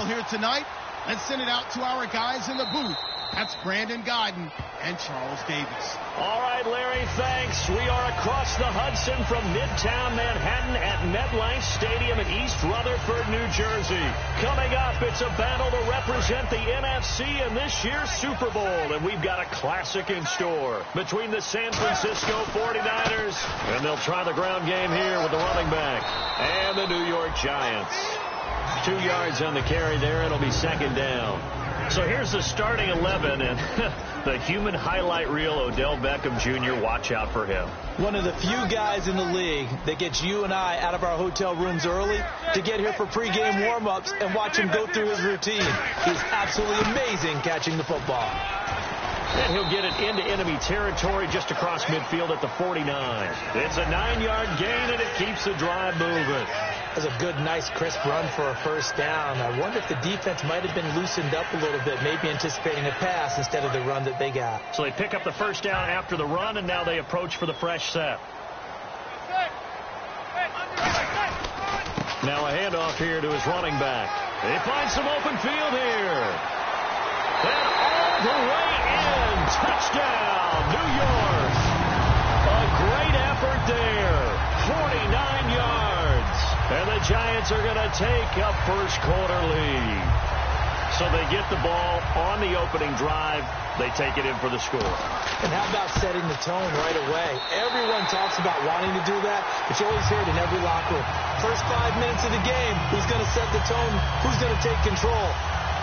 here tonight. Let's send it out to our guys in the booth. That's Brandon Godden and Charles Davis. All right, Larry, thanks. We are across the Hudson from Midtown Manhattan at MetLife Stadium in East Rutherford, New Jersey. Coming up, it's a battle to represent the NFC in this year's Super Bowl, and we've got a classic in store between the San Francisco 49ers, and they'll try the ground game here with the running back, and the New York Giants. 2 yards on the carry there. It'll be second down. So here's the starting 11, and the human highlight reel, Odell Beckham Jr., watch out for him. One of the few guys in the league that gets you and I out of our hotel rooms early to get here for pregame warm-ups and watch him go through his routine. He's absolutely amazing catching the football. And he'll get it into enemy territory just across midfield at the 49. It's a 9-yard gain, and it keeps the drive moving. That's a good, nice, crisp run for a first down. I wonder if the defense might have been loosened up a little bit, maybe anticipating a pass instead of the run that they got. So they pick up the first down after the run, and now they approach for the fresh set. Now a handoff here to his running back. They find some open field here. And all the way in. Touchdown, New York. A great effort there. 49 yards. And the Giants are going to take a first-quarter lead. So they get the ball on the opening drive. They take it in for the score. And how about setting the tone right away? Everyone talks about wanting to do that, but you always hear it in every locker room. First 5 minutes of the game, who's going to set the tone? Who's going to take control?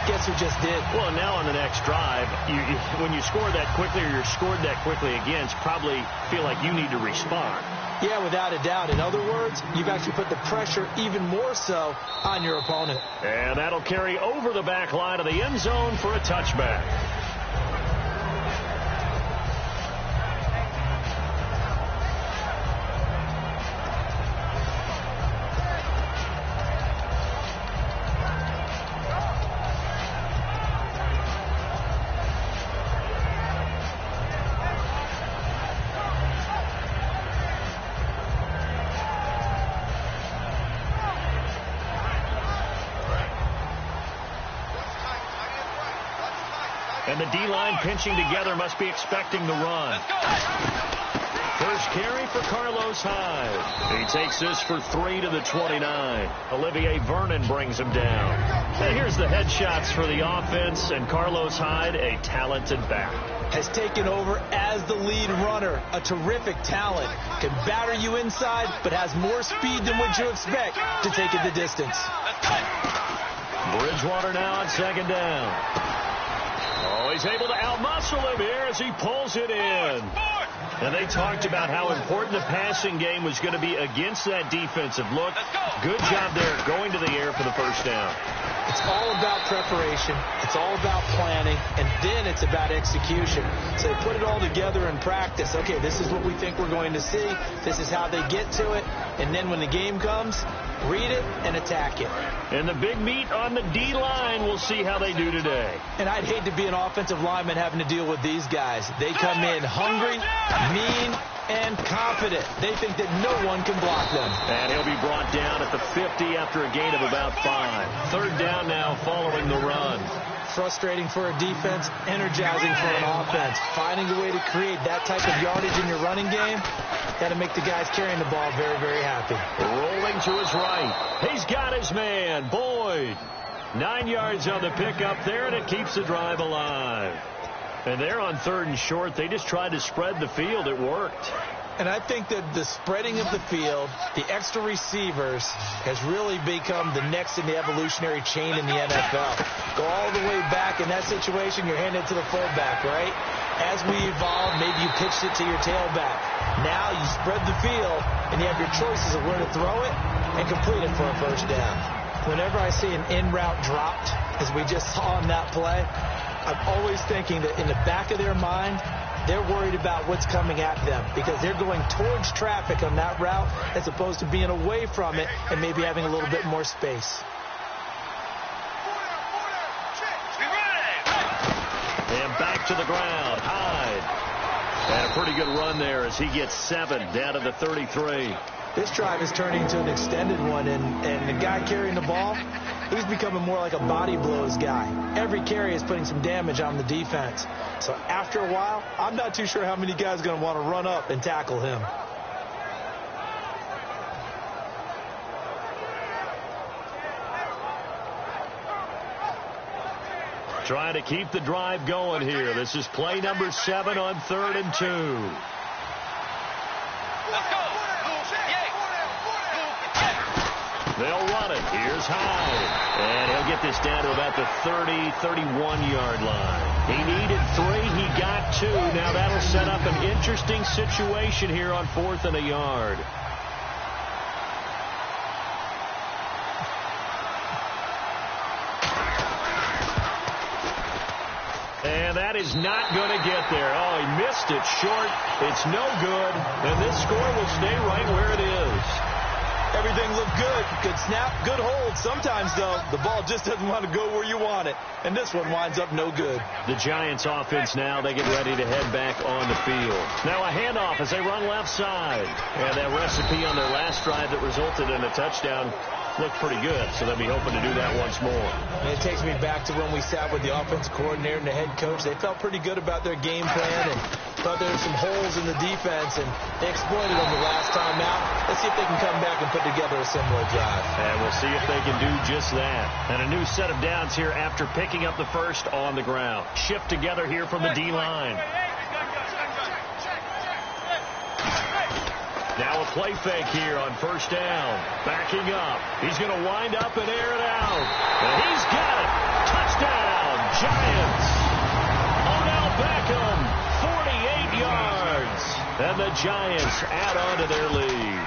Guess who just did? Well, now on the next drive, when you score that quickly or you're scored that quickly against, probably feel like you need to respond. Yeah, without a doubt. In other words, you've actually put the pressure even more so on your opponent. And that'll carry over the back line of the end zone for a touchback. And the D-line pinching together must be expecting the run. First carry for Carlos Hyde. He takes this for 3 to the 29. Olivier Vernon brings him down. And here's the headshots for the offense, and Carlos Hyde, a talented back. Has taken over as the lead runner. A terrific talent. Can batter you inside, but has more speed than what you expect to take it the distance. Bridgewater now on second down. Oh, he's able to outmuscle him here as he pulls it in. And they talked about how important the passing game was going to be against that defensive look. Good job there going to the air for the first down. It's all about preparation. It's all about planning. And then it's about execution. So they put it all together in practice. Okay, this is what we think we're going to see. This is how they get to it. And then when the game comes, read it and attack it. And the big meat on the D-line, we'll see how they do today. And I'd hate to be an offensive lineman having to deal with these guys. They come in hungry, mean, and confident. They think that no one can block them. And he'll be brought down at the 50 after a gain of about 5. Third down now following the run. Frustrating for a defense, energizing for an offense. Finding a way to create that type of yardage in your running game, got to make the guys carrying the ball very, very happy. Rolling to his right. He's got his man, Boyd. 9 yards on the pickup there, and it keeps the drive alive. And they're on third and short. They just tried to spread the field. It worked. And I think that the spreading of the field, the extra receivers, has really become the next in the evolutionary chain in the NFL. Go all the way back in that situation, you're handing it to the fullback, right? As we evolve, maybe you pitched it to your tailback. Now you spread the field, and you have your choices of where to throw it and complete it for a first down. Whenever I see an in-route dropped, as we just saw on that play, I'm always thinking that in the back of their mind, they're worried about what's coming at them because they're going towards traffic on that route as opposed to being away from it and maybe having a little bit more space. And back to the ground, Hyde. And a pretty good run there as he gets 7 down to the 33. This drive is turning into an extended one, and the guy carrying the ball, he's becoming more like a body blows guy. Every carry is putting some damage on the defense. So after a while, I'm not too sure how many guys are going to want to run up and tackle him. Trying to keep the drive going here. This is play number 7 on 3rd and 2. Let's go. They'll run it. Here's Hyde. And he'll get this down to about the 30, 31-yard line. He needed 3. He got 2. Now that'll set up an interesting situation here on 4th and a yard. And that is not going to get there. Oh, he missed it short. It's no good. And this score will stay right where it is. Everything looked good. Good snap, good hold. Sometimes, though, the ball just doesn't want to go where you want it. And this one winds up no good. The Giants offense now, they get ready to head back on the field. Now a handoff as they run left side. And that recipe on their last drive that resulted in a touchdown looked pretty good, so they'll be hoping to do that once more. And it takes me back to when we sat with the offense coordinator and the head coach. They felt pretty good about their game plan and thought there were some holes in the defense, and they exploited them the last time out. Let's see if they can come back and put together a similar drive. And we'll see if they can do just that. And a new set of downs here after picking up the first on the ground. Shift together here from the D-line. Now a play fake here on 1st down. Backing up. He's going to wind up and air it out. And he's got it. Touchdown, Giants. Odell Beckham, 48 yards. And the Giants add on to their lead.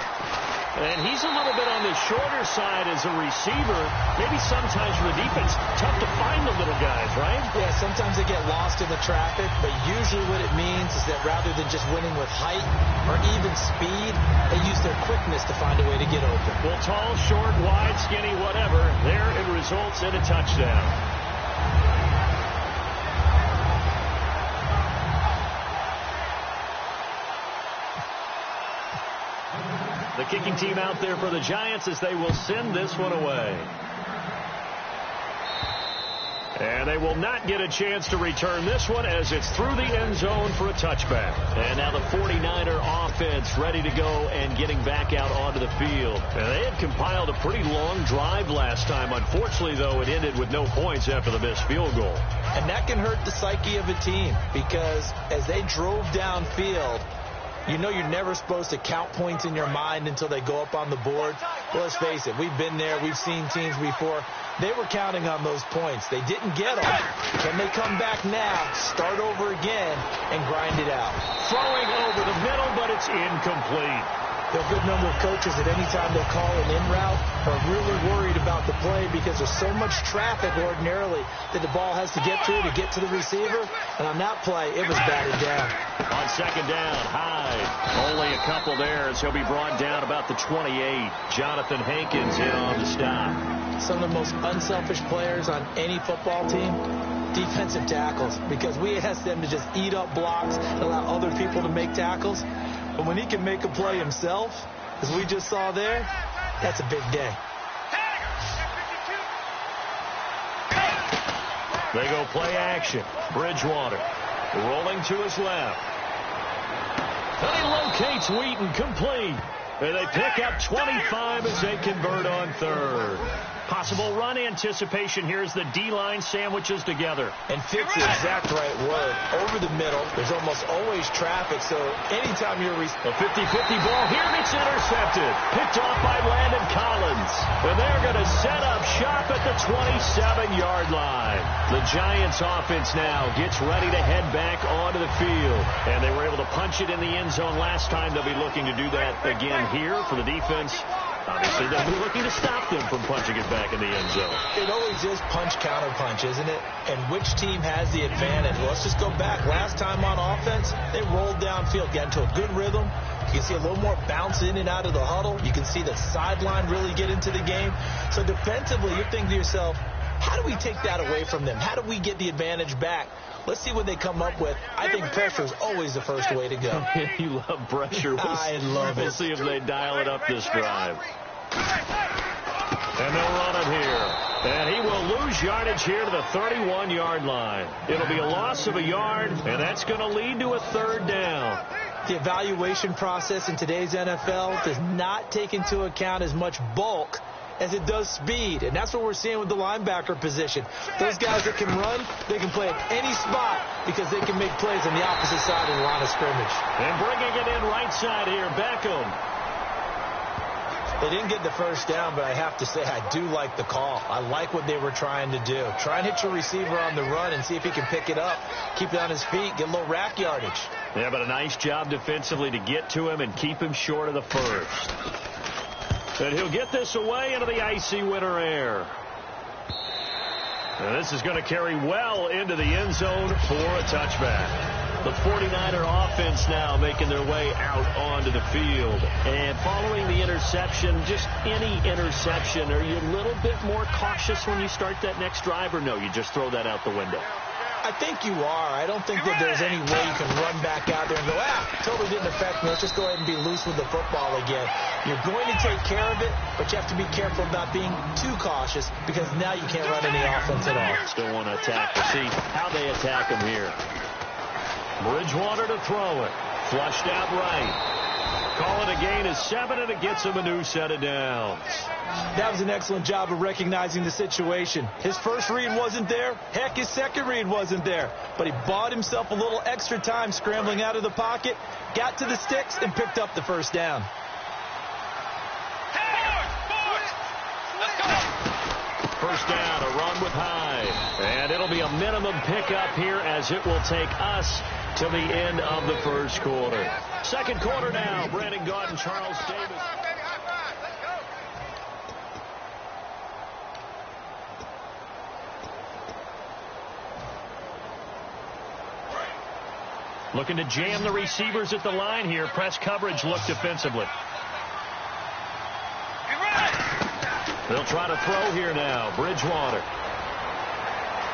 And he's a little bit on the shorter side as a receiver. Maybe sometimes for the defense, tough to find the little guys, right? Yeah, sometimes they get lost in the traffic, but usually what it means is that rather than just winning with height or even speed, they use their quickness to find a way to get open. Well, tall, short, wide, skinny, whatever, there it results in a touchdown. The kicking team out there for the Giants as they will send this one away. And they will not get a chance to return this one as it's through the end zone for a touchback. And now the 49er offense ready to go and getting back out onto the field. And they had compiled a pretty long drive last time. Unfortunately, though, it ended with no points after the missed field goal. And that can hurt the psyche of a team because as they drove downfield, you know you're never supposed to count points in your mind until they go up on the board. Well, let's face it, we've been there. We've seen teams before. They were counting on those points. They didn't get them. Can they come back now, start over again, and grind it out? Throwing over the middle, but it's incomplete. There are a good number of coaches at any time they call an in route are really worried about the play because there's so much traffic ordinarily that the ball has to get through to get to the receiver. And on that play, it was batted down. On 2nd down, Hyde. Only a couple there as he'll be brought down about the 28. Jonathan Hankins in on the stop. Some of the most unselfish players on any football team, defensive tackles, because we ask them to just eat up blocks and allow other people to make tackles. But when he can make a play himself, as we just saw there, that's a big day. They go play action. Bridgewater rolling to his left. And he locates Wheaton complete. And they pick up 25 as they convert on 3rd. Possible run anticipation here as the D-line sandwiches together. And fits the exact right word. Over the middle, there's almost always traffic, so anytime you're... A 50-50 ball here gets intercepted. Picked off by Landon Collins. And they're going to set up shop at the 27-yard line. The Giants offense now gets ready to head back onto the field. And they were able to punch it in the end zone last time. They'll be looking to do that again here for the defense. Obviously, they'll be looking to stop them from punching it back in the end zone. It always is punch-counter-punch, isn't it? And which team has the advantage? Well, let's just go back. Last time on offense, they rolled downfield, got into a good rhythm. You can see a little more bounce in and out of the huddle. You can see the sideline really get into the game. So defensively, you're thinking to yourself, how do we take that away from them? How do we get the advantage back? Let's see what they come up with. I think pressure is always the first way to go. You love pressure. I love it. We'll see if they dial it up this drive. And they'll run it here. And he will lose yardage here to the 31-yard line. It'll be a loss of a yard, and that's going to lead to a third down. The evaluation process in today's NFL does not take into account as much bulk as it does speed, and that's what we're seeing with the linebacker position. Those guys that can run, they can play at any spot because they can make plays on the opposite side of the line of scrimmage. And bringing it in right side here, Beckham. They didn't get the first down, but I have to say I do like the call. I like what they were trying to do. Try and hit your receiver on the run and see if he can pick it up, keep it on his feet, get a little rack yardage. Yeah, but a nice job defensively to get to him and keep him short of the first. And he'll get this away into the icy winter air. And this is going to carry well into the end zone for a touchback. The 49er offense now making their way out onto the field. And following the interception, just any interception, are you a little bit more cautious when you start that next drive, or no, you just throw that out the window? I think you are. I don't think that there's any way you can run back out there and go, totally didn't affect me. Let's just go ahead and be loose with the football again. You're going to take care of it, but you have to be careful about being too cautious because now you can't run any offense at all. Still want to attack. We'll see how they attack him here. Bridgewater to throw it. Flushed out right. Call it a gain of 7, and it gets him a new set of downs. That was an excellent job of recognizing the situation. His first read wasn't there. Heck, his second read wasn't there. But he bought himself a little extra time scrambling out of the pocket, got to the sticks, and picked up the first down. First down, a run with Hyde. And it'll be a minimum pickup here as it will take us to the end of the first quarter. Second quarter now. Brandon Gaudin, Charles Davis. Looking to jam the receivers at the line here. Press coverage look defensively. They'll try to throw here now. Bridgewater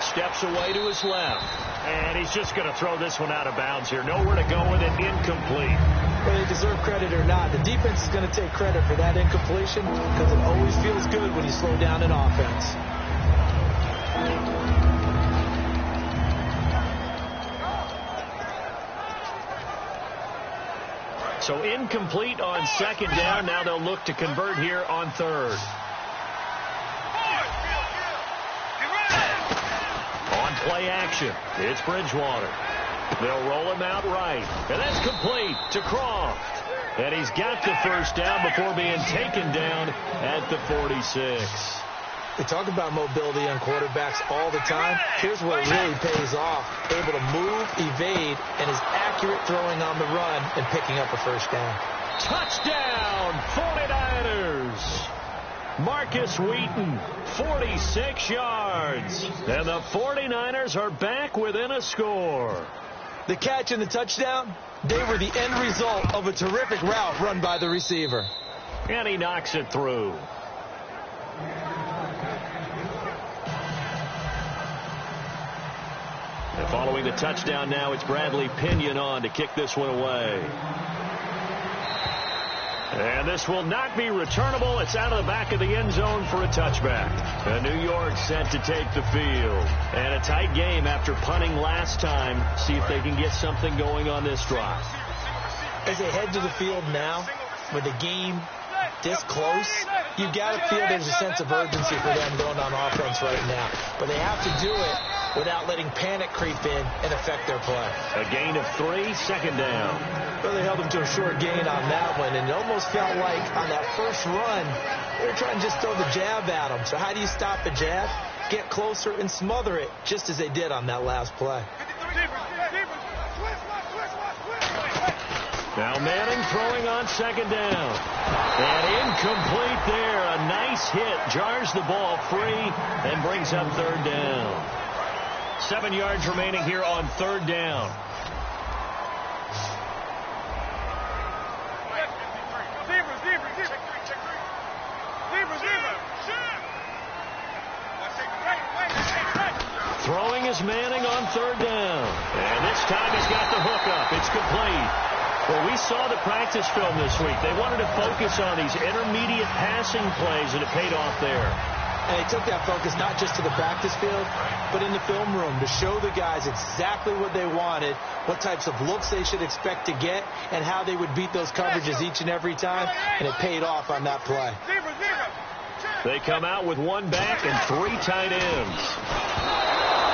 steps away to his left. And he's just going to throw this one out of bounds here. Nowhere to go with it. Incomplete. Whether they deserve credit or not, the defense is going to take credit for that incompletion because it always feels good when you slow down an offense. So incomplete on second down. Now they'll look to convert here on third. On play action, it's Bridgewater. They'll roll him out right. And that's complete to Croft. And he's got the first down before being taken down at the 46. They talk about mobility on quarterbacks all the time. Here's where it really pays off. Able to move, evade, and is accurate throwing on the run and picking up a first down. Touchdown, 49ers. Marcus Wheaton, 46 yards. And the 49ers are back within a score. The catch and the touchdown, they were the end result of a terrific route run by the receiver. And he knocks it through. And following the touchdown now, it's Bradley Pinion on to kick this one away. And this will not be returnable. It's out of the back of the end zone for a touchback. And New York set to take the field. And a tight game after punting last time. See if they can get something going on this drive. As they head to the field now, with the game this close, you've got to feel there's a sense of urgency for them going on offense right now. But they have to do it without letting panic creep in and affect their play. A gain of 3, second down. Well, they held them to a short gain on that one, and it almost felt like on that first run, they were trying to just throw the jab at them. So how do you stop the jab? Get closer and smother it, just as they did on that last play. Now Manning throwing on second down. And incomplete there. A nice hit. Jars the ball free and brings up third down. 7 yards remaining here on third down. Throwing is Manning on third down. And this time he's got the hook up. It's complete. Well, we saw the practice film this week. They wanted to focus on these intermediate passing plays, and it paid off there. And they took that focus not just to the practice field, but in the film room to show the guys exactly what they wanted, what types of looks they should expect to get, and how they would beat those coverages each and every time, and it paid off on that play. They come out with one back and 3 tight ends.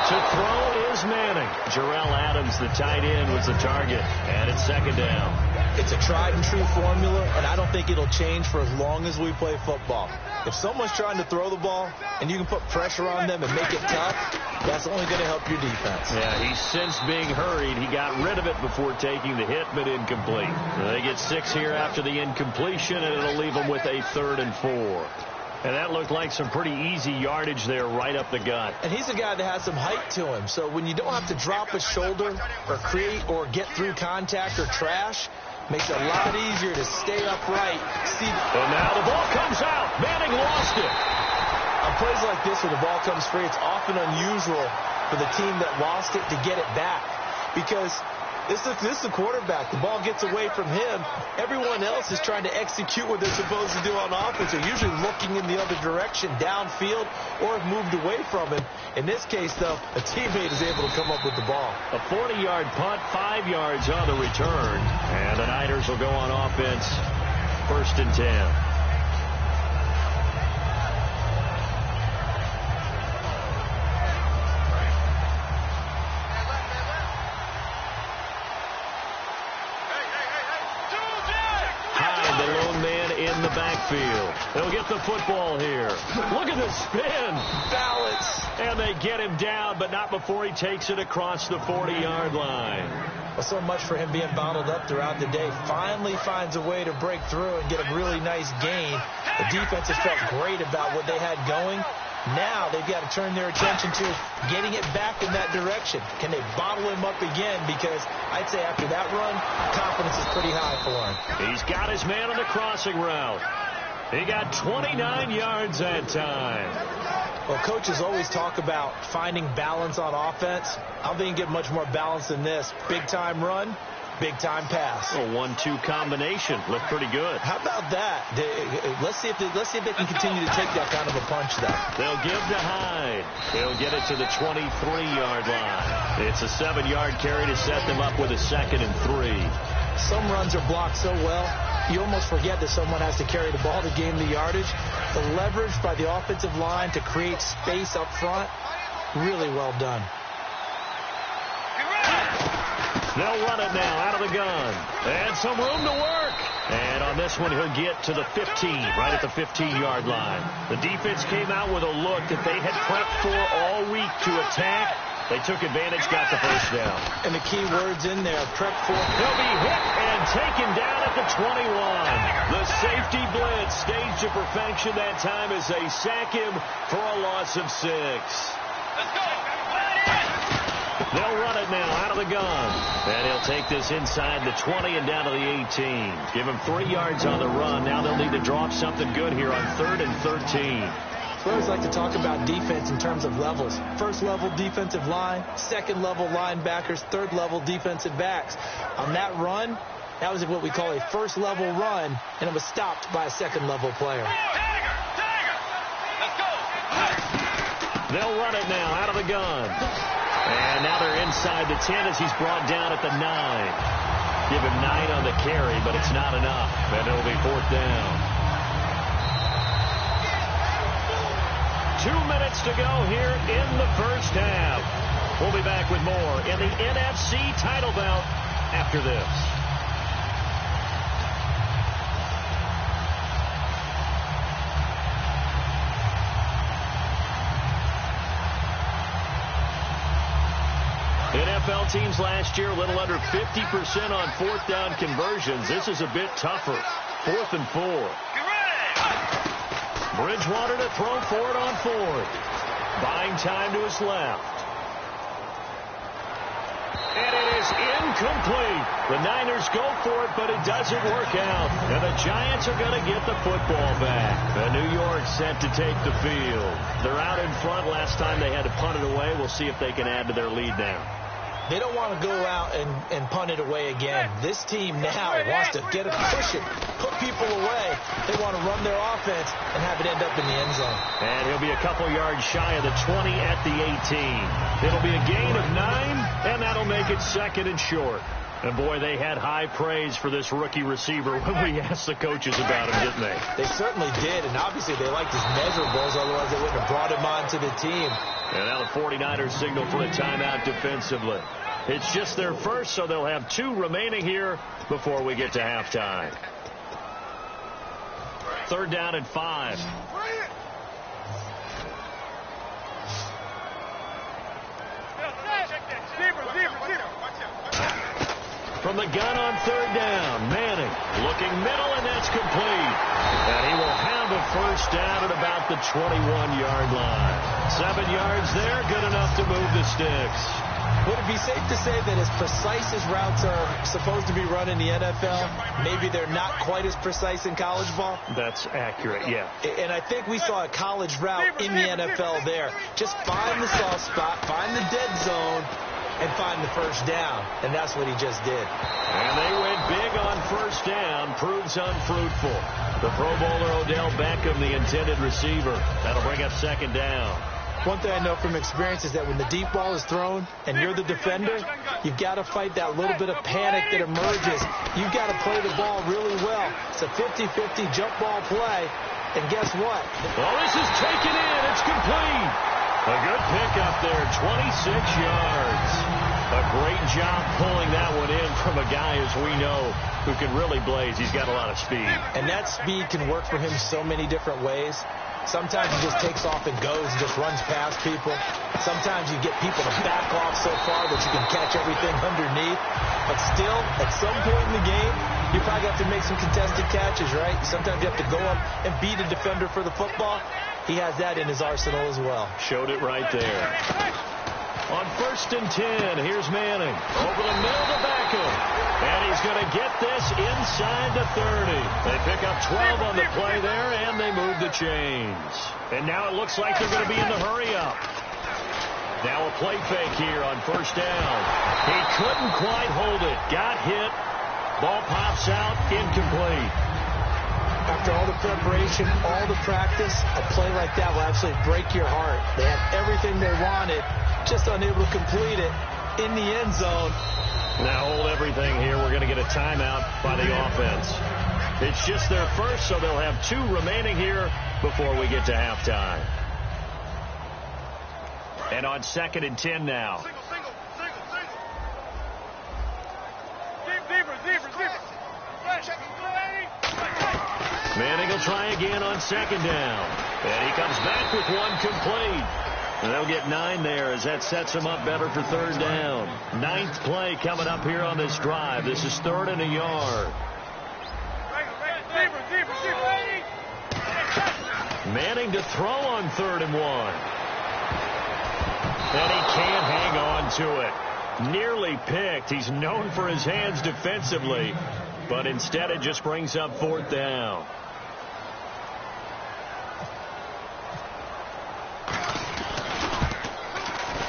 To throw is Manning. Jarrell Adams, the tight end, was the target, and it's second down. It's a tried-and-true formula, and I don't think it'll change for as long as we play football. If someone's trying to throw the ball and you can put pressure on them and make it tough, that's only going to help your defense. Yeah, he's since being hurried. He got rid of it before taking the hit, but incomplete. They get 6 here after the incompletion, and it'll leave them with a 3rd and 4. And that looked like some pretty easy yardage there right up the gut. And he's a guy that has some height to him. So when you don't have to drop a shoulder or create or get through contact or trash, makes it a lot easier to stay upright. And now the ball comes out. Manning lost it. On plays like this where the ball comes free, it's often unusual for the team that lost it to get it back. Because this is the quarterback. The ball gets away from him. Everyone else is trying to execute what they're supposed to do on offense. They're usually looking in the other direction, downfield, or have moved away from him. In this case, though, a teammate is able to come up with the ball. A 40-yard punt, 5 yards on the return. And the Niners will go on offense, 1st and 10. Backfield. They'll get the football here. Look at the spin. Balance. And they get him down, but not before he takes it across the 40-yard line. Well, so much for him being bottled up throughout the day. Finally finds a way to break through and get a really nice gain. The defense has felt great about what they had going. Now they've got to turn their attention to getting it back in that direction. Can they bottle him up again? Because I'd say after that run, confidence is pretty high for him. He's got his man on the crossing route. He got 29 yards that time. Well, coaches always talk about finding balance on offense. I don't think you get much more balance than this. Big-time run, big-time pass. A 1-2 combination. Looked pretty good. How about that? Let's see if they can continue to take that kind of a punch, though. They'll give to Hyde. He'll get it to the 23-yard line. It's a 7-yard carry to set them up with a 2nd and 3. Some runs are blocked so well, you almost forget that someone has to carry the ball to gain the yardage. The leverage by the offensive line to create space up front, really well done. They'll run it now out of the gun. And some room to work. And on this one, he'll get to the 15, right at the 15-yard line. The defense came out with a look that they had prepped for all week to attack. They took advantage, got the first down. And the key words in there, prep for. He'll be hit and taken down at the 21. The safety blitz staged to perfection that time as they sack him for a loss of 6. Let's go. They'll run it now out of the gun. And he'll take this inside the 20 and down to the 18. Give him 3 yards on the run. Now they'll need to draw up something good here on 3rd and 13. I always like to talk about defense in terms of levels. First level defensive line, second level linebackers, third level defensive backs. On that run, that was what we call a first level run, and it was stopped by a second level player. Let's go. They'll run it now out of the gun. And now they're inside the 10 as he's brought down at the 9. Give him 9 on the carry, but it's not enough. And it'll be 4th down. 2 minutes to go here in the first half. We'll be back with more in the NFC title bout after this. NFL teams last year a little under 50% on 4th down conversions. This is a bit tougher. 4th and 4. Bridgewater to throw for it on 4th. Buying time to his left. And it is incomplete. The Niners go for it, but it doesn't work out. And the Giants are going to get the football back. The New York set to take the field. They're out in front. Last time they had to punt it away. We'll see if they can add to their lead now. They don't want to go out and punt it away again. This team now wants to get it, push it, put people away. They want to run their offense and have it end up in the end zone. And he'll be a couple yards shy of the 20 at the 18. It'll be a gain of 9, and that'll make it 2nd and short. And, boy, they had high praise for this rookie receiver when we asked the coaches about him, didn't they? They certainly did, and obviously they liked his measurables, otherwise they wouldn't have brought him onto the team. And now the 49ers signal for a timeout defensively. It's just their first, so they'll have 2 remaining here before we get to halftime. 3rd down and 5. From the gun on 3rd down, Manning looking middle, and that's complete. And he will have a first down at about the 21-yard line. 7 yards there, good enough to move the sticks. Would it be safe to say that as precise as routes are supposed to be run in the NFL, maybe they're not quite as precise in college ball? That's accurate, yeah. And I think we saw a college route in the NFL there. Just find the soft spot, find the dead zone, and find the first down. And that's what he just did. And they went big on first down. Proves unfruitful. The Pro Bowler Odell Beckham, the intended receiver. That'll bring up 2nd down. One thing I know from experience is that when the deep ball is thrown and you're the defender, you've got to fight that little bit of panic that emerges. You've got to play the ball really well. It's a 50-50 jump ball play. And guess what? Well, this is taken in. It's complete. A good pickup there, 26 yards. A great job pulling that one in from a guy, as we know, who can really blaze. He's got a lot of speed. And that speed can work for him so many different ways. Sometimes he just takes off and goes and just runs past people. Sometimes you get people to back off so far that you can catch everything underneath. But still, at some point in the game, you probably have to make some contested catches, right? Sometimes you have to go up and beat a defender for the football. He has that in his arsenal as well. Showed it right there. On 1st and 10, here's Manning. Over the middle to Beckham. And he's going to get this inside the 30. They pick up 12 on the play there, and they move the chains. And now it looks like they're going to be in the hurry-up. Now a play fake here on 1st down. He couldn't quite hold it. Got hit. Ball pops out, incomplete. After all the preparation, all the practice, a play like that will absolutely break your heart. They had everything they wanted, just unable to complete it in the end zone. Now hold everything here. We're going to get a timeout by the offense. It's just their first, so they'll have 2 remaining here before we get to halftime. And on 2nd and 10 now. Manning will try again on 2nd down. And he comes back with one complete. And they'll get 9 there as that sets him up better for 3rd down. 9th play coming up here on this drive. This is 3rd and a yard. Manning to throw on 3rd and 1. And he can't hang on to it. Nearly picked. He's known for his hands defensively. But instead it just brings up 4th down.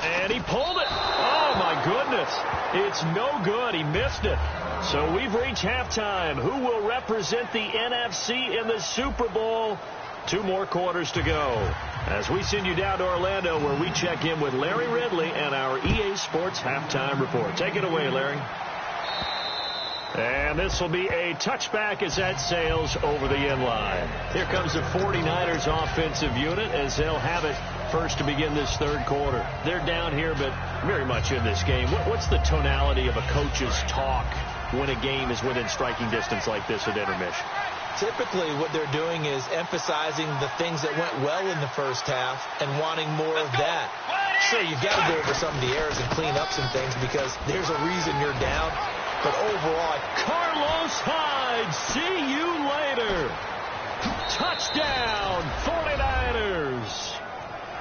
And he pulled it. Oh, my goodness. It's no good. He missed it. So we've reached halftime. Who will represent the NFC in the Super Bowl? 2 more quarters to go. As we send you down to Orlando, where we check in with Larry Ridley and our EA Sports Halftime Report. Take it away, Larry. And this will be a touchback as that sails over the end line. Here comes the 49ers offensive unit as they'll have it first to begin this 3rd quarter. They're down here, but very much in this game. What's the tonality of a coach's talk when a game is within striking distance like this at intermission? Typically, what they're doing is emphasizing the things that went well in the first half and wanting more of that. Sure, you've got to go over some of the errors and clean up some things because there's a reason you're down. But overall, Carlos Hyde, see you later. Touchdown, 49ers.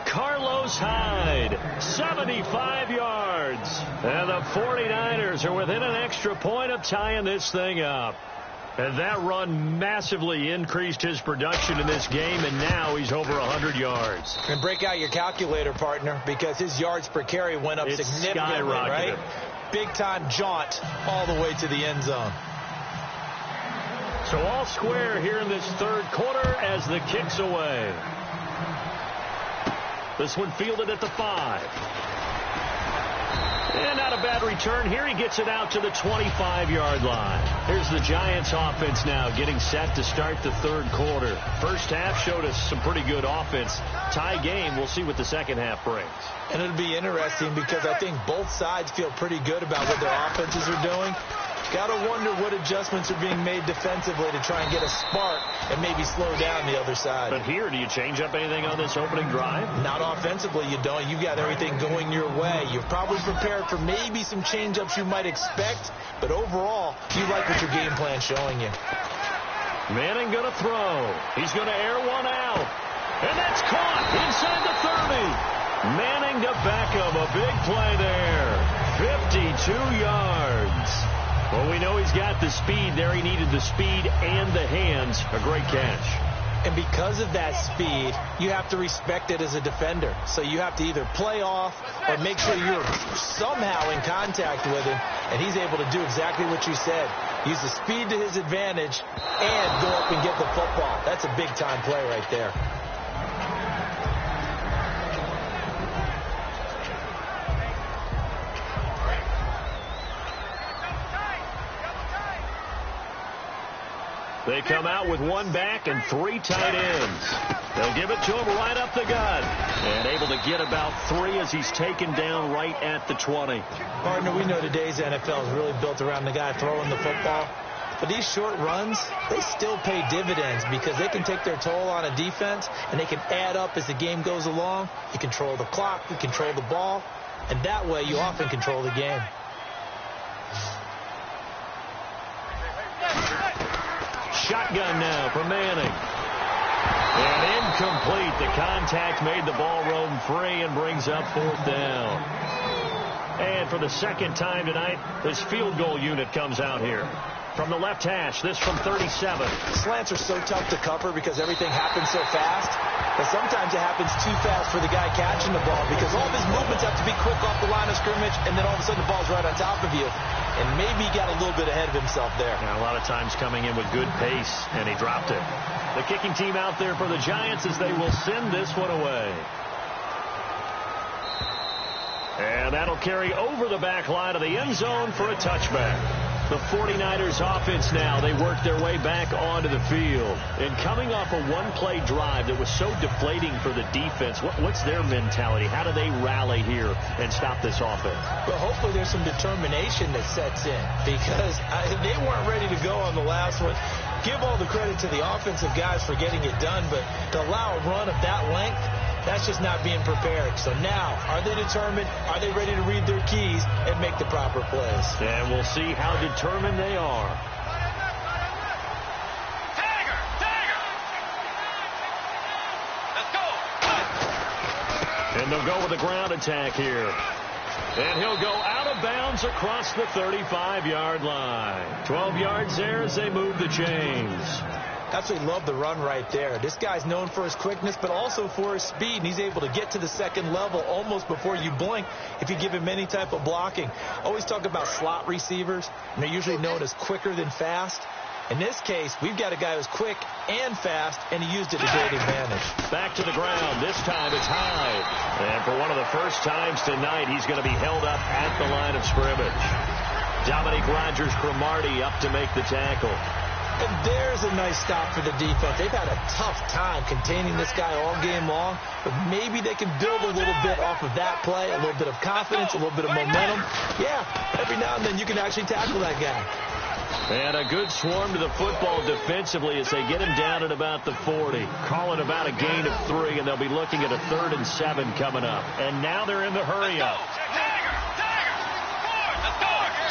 Carlos Hyde, 75 yards. And the 49ers are within an extra point of tying this thing up. And that run massively increased his production in this game, and now he's over 100 yards. And break out your calculator, partner, because his yards per carry went up significantly, right? Big-time jaunt all the way to the end zone. So all square here in this third quarter as the kick's away. This one fielded at the 5. And not a bad return here. He gets it out to the 25-yard line. Here's the Giants offense now getting set to start the third quarter. First half showed us some pretty good offense. Tie game. We'll see what the second half brings. And it'll be interesting because I think both sides feel pretty good about what their offenses are doing. Got to wonder what adjustments are being made defensively to try and get a spark and maybe slow down the other side. But here, do you change up anything on this opening drive? Not offensively, you don't. You've got everything going your way. You're probably prepared for maybe some change-ups you might expect, but overall, you like what your game plan's showing you. Manning going to throw. He's going to air one out. And that's caught inside the 30. Manning to Beckham. A big play there. 52 yards. Well, we know he's got the speed there. He needed the speed and the hands. A great catch. And because of that speed, you have to respect it as a defender. So you have to either play off or make sure you're somehow in contact with him. And he's able to do exactly what you said. Use the speed to his advantage and go up and get the football. That's a big-time play right there. They come out with one back and 3 tight ends. They'll give it to him right up the gut. And able to get about 3 as he's taken down right at the 20. Partner, we know today's NFL is really built around the guy throwing the football. But these short runs, they still pay dividends because they can take their toll on a defense and they can add up as the game goes along. You control the clock, you control the ball, and that way you often control the game. Shotgun now for Manning. And incomplete. The contact made the ball roam free and brings up 4th down. And for the second time tonight, this field goal unit comes out here. From the left hash, this from 37. Slants are so tough to cover because everything happens so fast. But sometimes it happens too fast for the guy catching the ball because all of his movements have to be quick off the line of scrimmage, and then all of a sudden the ball's right on top of you. And maybe he got a little bit ahead of himself there. Yeah, a lot of times coming in with good pace, and he dropped it. The kicking team out there for the Giants as they will send this one away. And that'll carry over the back line of the end zone for a touchback. The 49ers offense now, they work their way back onto the field. And coming off a one-play drive that was so deflating for the defense, what's their mentality? How do they rally here and stop this offense? Well, hopefully there's some determination that sets in because they weren't ready to go on the last one. Give all the credit to the offensive guys for getting it done, but to allow a run of that length, that's just not being prepared. So now, are they determined? Are they ready to read their keys and make the proper plays? And we'll see how determined they are. Let's go. And they'll go with a ground attack here. And he'll go out of bounds across the 35-yard line. 12 yards there as they move the chains. Absolutely love the run right there. This guy's known for his quickness, but also for his speed. And he's able to get to the second level almost before you blink if you give him any type of blocking. Always talk about slot receivers, and they're usually known as quicker than fast. In this case, we've got a guy who's quick and fast, and he used it to great advantage. Back to the ground. This time it's high. And for one of the first times tonight, he's going to be held up at the line of scrimmage. Dominique Rodgers-Cromartie up to make the tackle. And there's a nice stop for the defense. They've had a tough time containing this guy all game long, but maybe they can build a little bit off of that play, a little bit of confidence, a little bit of momentum. Yeah, every now and then you can actually tackle that guy. And a good swarm to the football defensively as they get him down at about the 40. Calling about a gain of 3, and they'll be looking at a 3rd and 7 coming up. And now they're in the hurry-up.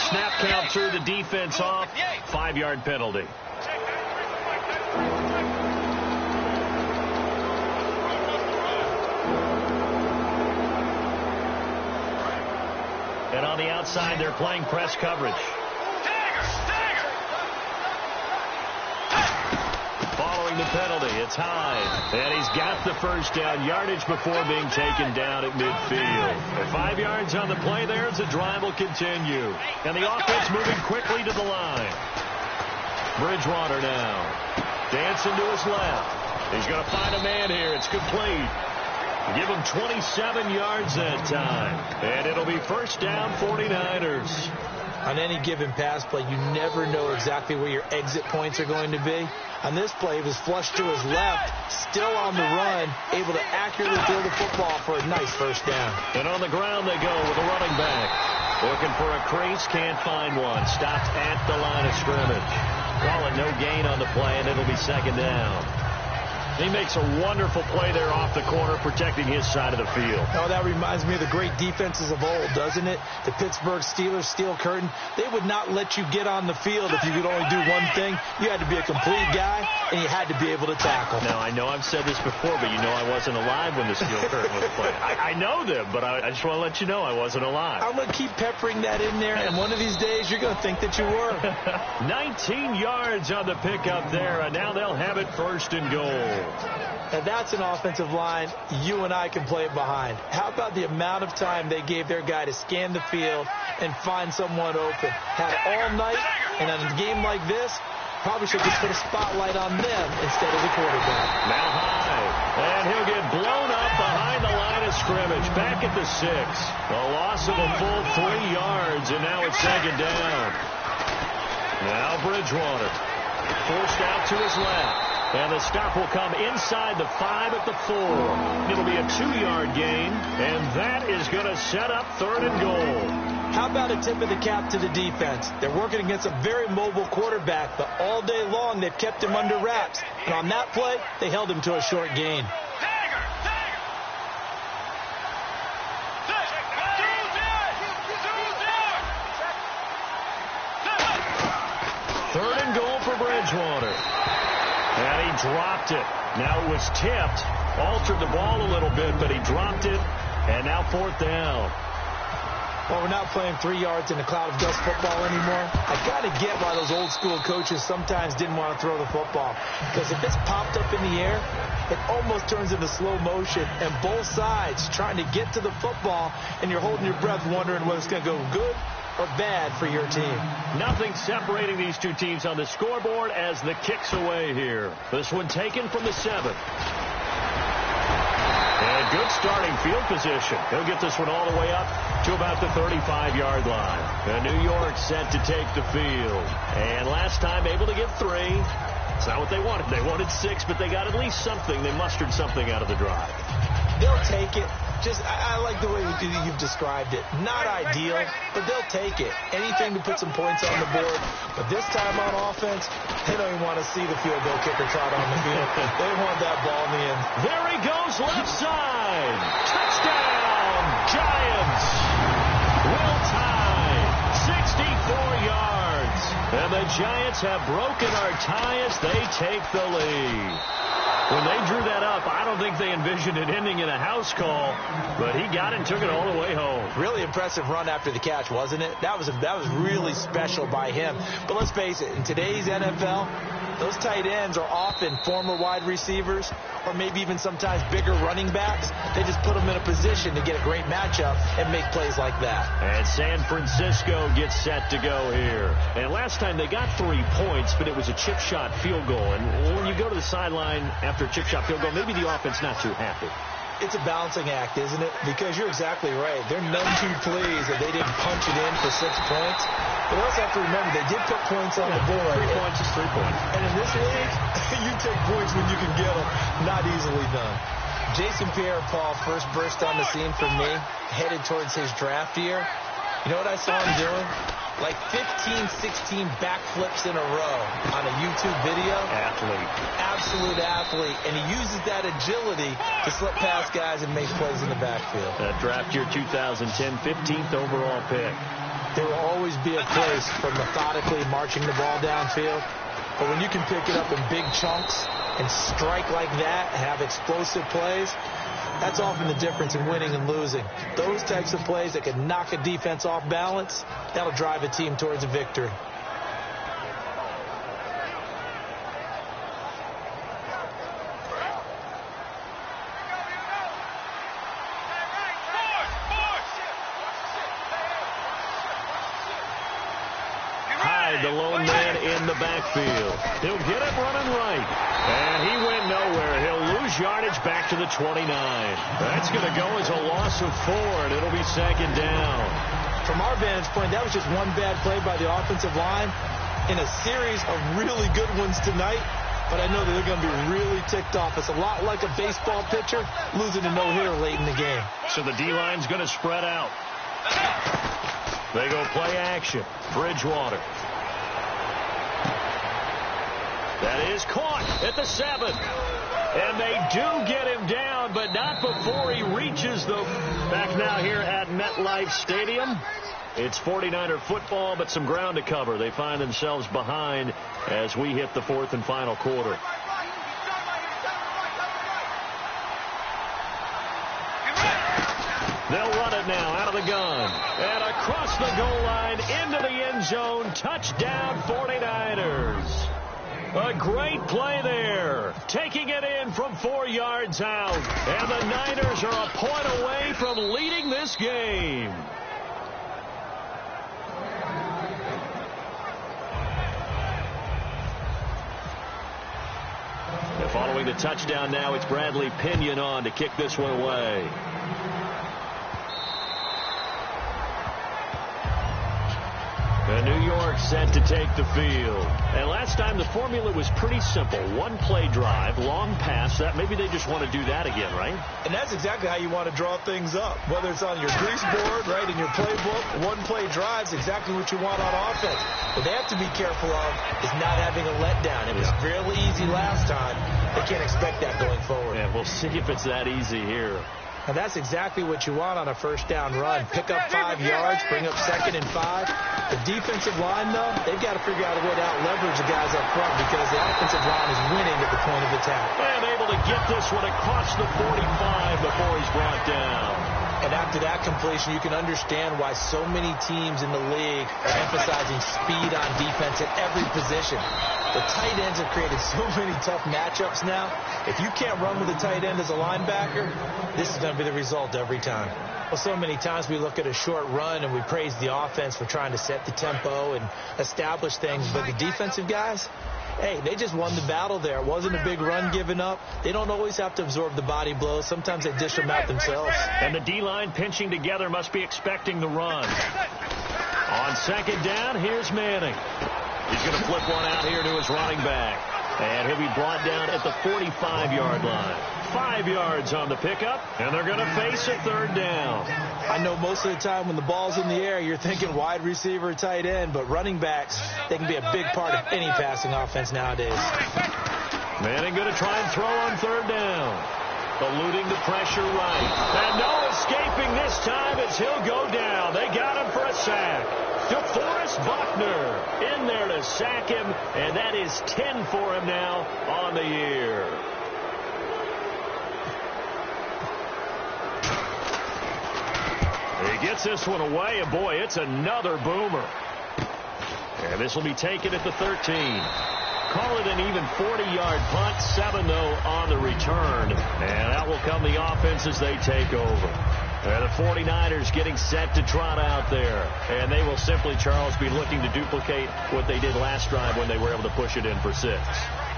Snap count through the defense off. 5-yard penalty. And on the outside, they're playing press coverage. the penalty. It's Hyde. And he's got the first down yardage before being taken down at midfield. At 5 yards on the play there as the drive will continue. And the offense moving quickly to the line. Bridgewater now. Dancing to his left. He's going to find a man here. It's complete. Give him 27 yards that time. And it'll be first down 49ers. On any given pass play, you never know exactly where your exit points are going to be. On this play, he was flushed to his left, still on the run, able to accurately throw the football for a nice first down. And on the ground they go with a running back. Looking for a crease, can't find one. Stopped at the line of scrimmage. Call it no gain on the play, and it'll be second down. He makes a wonderful play there off the corner, protecting his side of the field. Oh, that reminds me of the great defenses of old, doesn't it? The Pittsburgh Steelers, steel curtain. They would not let you get on the field if you could only do one thing. You had to be a complete guy, and you had to be able to tackle. Now, I know I've said this before, but you know I wasn't alive when the steel curtain was played. I know them, but I just want to let you know I wasn't alive. I'm going to keep peppering that in there, and one of these days you're going to think that you were. 19 yards on the pickup there, and now they'll have it first and goal. And that's an offensive line you and I can play it behind. How about the amount of time they gave their guy to scan the field and find someone open? Had all night, and in a game like this, probably should just put a spotlight on them instead of the quarterback. Now high, and he'll get blown up behind the line of scrimmage. Back at the 6. A loss of a full 3 yards, and now it's second down. Now Bridgewater forced out to his left. And the stop will come inside the 5 at the 4. It'll be a 2-yard gain, and that is going to set up third and goal. How about a tip of the cap to the defense? They're working against a very mobile quarterback, but all day long they've kept him under wraps. And on that play, they held him to a short gain. Third and goal for Bridgewater. And he dropped it. Now it was tipped. Altered the ball a little bit, but he dropped it. And now fourth down. Well, we're not playing 3 yards in a cloud of dust football anymore. I got to get why those old school coaches sometimes didn't want to throw the football. Because if it's popped up in the air, it almost turns into slow motion. And both sides trying to get to the football, and you're holding your breath wondering whether it's going to go good or bad for your team. Nothing separating these two teams on the scoreboard as the kick's away here. This one taken from the 7. And good starting field position. He'll get this one all the way up to about the 35-yard line. And New York set to take the field. And last time able to get 3. It's not what they wanted. They wanted 6, but they got at least something. They mustered something out of the drive. They'll take it. I like the way you've described it. Not ideal, but they'll take it. Anything to put some points on the board. But this time on offense, they don't even want to see the field goal kicker caught on the field. They want that ball in the end. There he goes, left side. Touchdown, Giants. Will tie, 64 yards. And the Giants have broken our tie as they take the lead. When they drew that up, I don't think they envisioned it ending in a house call, but he got it and took it all the way home. Really impressive run after the catch, wasn't it? That was really special by him. But let's face it, in today's NFL, those tight ends are often former wide receivers or maybe even sometimes bigger running backs. They just put them in a position to get a great matchup and make plays like that. And San Francisco gets set to go here. And last time they got 3 points, but it was a chip shot field goal. And when you go to the sideline after a chip shot field goal, maybe the offense not too happy. It's a balancing act, isn't it? Because you're exactly right. They're none too pleased that they didn't punch it in for 6 points. But also have to remember, they did put points on the board. 3 points is 3 points. And in this league, you take points when you can get them. Not easily done. Jason Pierre-Paul first burst on the scene for me, headed towards his draft year. You know what I saw him doing? Like 15, 16 backflips in a row on a YouTube video. Athlete. Absolute athlete. And he uses that agility to slip past guys and make plays in the backfield. That draft year 2010, 15th overall pick. There will always be a place for methodically marching the ball downfield. But when you can pick it up in big chunks and strike like that and have explosive plays, that's often the difference in winning and losing. Those types of plays that can knock a defense off balance, that'll drive a team towards a victory. Hyde, the lone man in the backfield. He'll get it running right. And he went nowhere. He'll lose yardage back to the 29. That's going to go as a loss of 4, and it'll be second down. From our vantage point, that was just one bad play by the offensive line in a series of really good ones tonight. But I know that they're going to be really ticked off. It's a lot like a baseball pitcher losing a no-hitter late in the game. So the D-line's going to spread out. They go play action. Bridgewater. That is caught at the 7. And they do get him down, but not before he reaches the back now here at MetLife Stadium. It's 49er football, but some ground to cover. They find themselves behind as we hit the 4th and final quarter. They'll run it now out of the gun. And across the goal line into the end zone. Touchdown 49ers. A great play there. Taking it in from 4 yards out. And the Niners are a point away from leading this game. And following the touchdown now, it's Bradley Pinion on to kick this one away. And New York set to take the field. And last time the formula was pretty simple. One play drive, long pass. That maybe they just want to do that again, right? And that's exactly how you want to draw things up. Whether it's on your grease board, right, in your playbook, one play drive's exactly what you want on offense. What they have to be careful of is not having a letdown. It was fairly easy last time. They can't expect that going forward. Yeah, we'll see if it's that easy here. And that's exactly what you want on a first down run. Pick up 5 yards, bring up 2nd and 5. The defensive line, though, they've got to figure out a way to out-leverage the guys up front because the offensive line is winning at the point of attack. And able to get this one across the 45 before he's brought down. And after that completion, you can understand why so many teams in the league are emphasizing speed on defense at every position. The tight ends have created so many tough matchups now. If you can't run with a tight end as a linebacker, this is going to be the result every time. Well, so many times we look at a short run and we praise the offense for trying to set the tempo and establish things. But the defensive guys, hey, they just won the battle there. It wasn't a big run given up. They don't always have to absorb the body blows. Sometimes they dish them out themselves. And the D-line pinching together must be expecting the run. On 2nd down, here's Manning. He's going to flip one out here to his running back. And he'll be brought down at the 45-yard line. 5 yards on the pickup, and they're going to face a 3rd down. I know most of the time when the ball's in the air, you're thinking wide receiver, tight end, but running backs, they can be a big part of any passing offense nowadays. Manning going to try and throw on 3rd down. Eluding the pressure right. And no escaping this time as he'll go down. They got him for a sack. DeForest Buckner in there to sack him, and that is 10 for him now on the year. He gets this one away, and boy, it's another boomer. And this will be taken at the 13. Call it an even 40-yard punt, 7 though on the return. And that will come the offense as they take over. And the 49ers getting set to trot out there. And they will simply, Charles, be looking to duplicate what they did last drive when they were able to push it in for 6.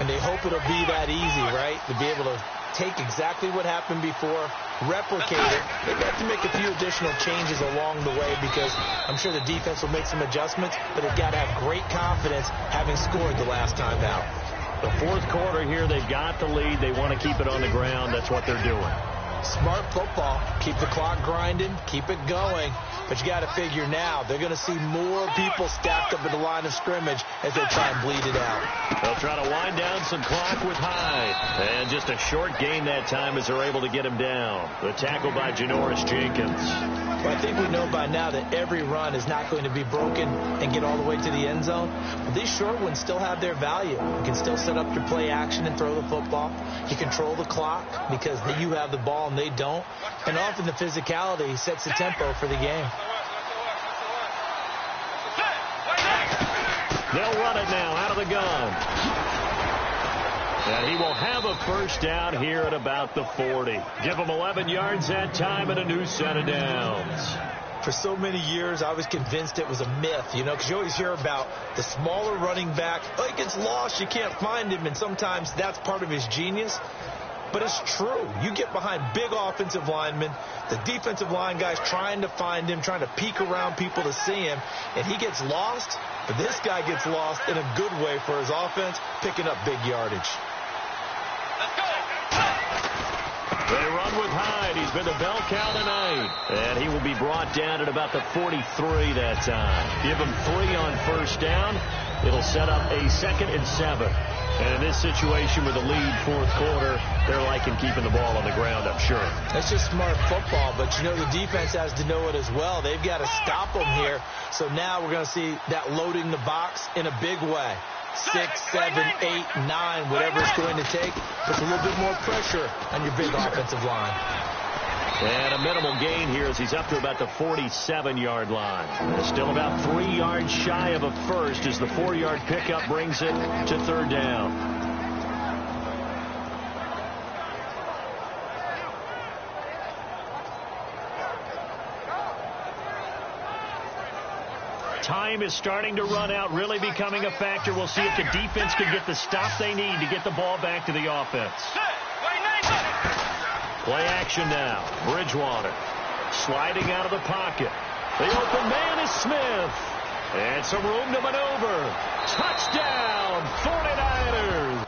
And they hope it'll be that easy, right? To be able to take exactly what happened before, replicate it. They've got to make a few additional changes along the way because I'm sure the defense will make some adjustments, but they've got to have great confidence having scored the last time out. The 4th quarter here, they've got the lead. They want to keep it on the ground. That's what they're doing. Smart football. Keep the clock grinding. Keep it going. But you got to figure now they're going to see more people stacked up at the line of scrimmage as they try and bleed it out. They'll try to wind down some clock with Hyde. And just a short gain that time as they're able to get him down. The tackle by Janoris Jenkins. Well, I think we know by now that every run is not going to be broken and get all the way to the end zone. But these short ones still have their value. You can still set up your play action and throw the football. You control the clock because you have the ball and they don't. And often the physicality sets the tempo for the game. They'll run it now out of the gun. And he will have a first down here at about the 40. Give him 11 yards that time and a new set of downs. For so many years, I was convinced it was a myth, because you always hear about the smaller running back. Oh, he gets lost, you can't find him, and sometimes that's part of his genius. But it's true. You get behind big offensive linemen, the defensive line guys trying to find him, trying to peek around people to see him, and he gets lost. But this guy gets lost in a good way for his offense, picking up big yardage. They run with Hyde. He's been the bell cow tonight. And he will be brought down at about the 43 that time. Give him 3 on first down. It'll set up a 2nd and 7. And in this situation with the lead fourth quarter, they're liking keeping the ball on the ground, I'm sure. That's just smart football, but the defense has to know it as well. They've got to stop them here. So now we're going to see that loading the box in a big way. 6, 7, 8, 9, whatever it's going to take. Puts a little bit more pressure on your big offensive line. And a minimal gain here as he's up to about the 47-yard line. Still about 3 yards shy of a first as the 4-yard pickup brings it to 3rd down. Time is starting to run out, really becoming a factor. We'll see if the defense can get the stop they need to get the ball back to the offense. Play action now. Bridgewater sliding out of the pocket. The open man is Smith. And some room to maneuver. Touchdown, 49ers.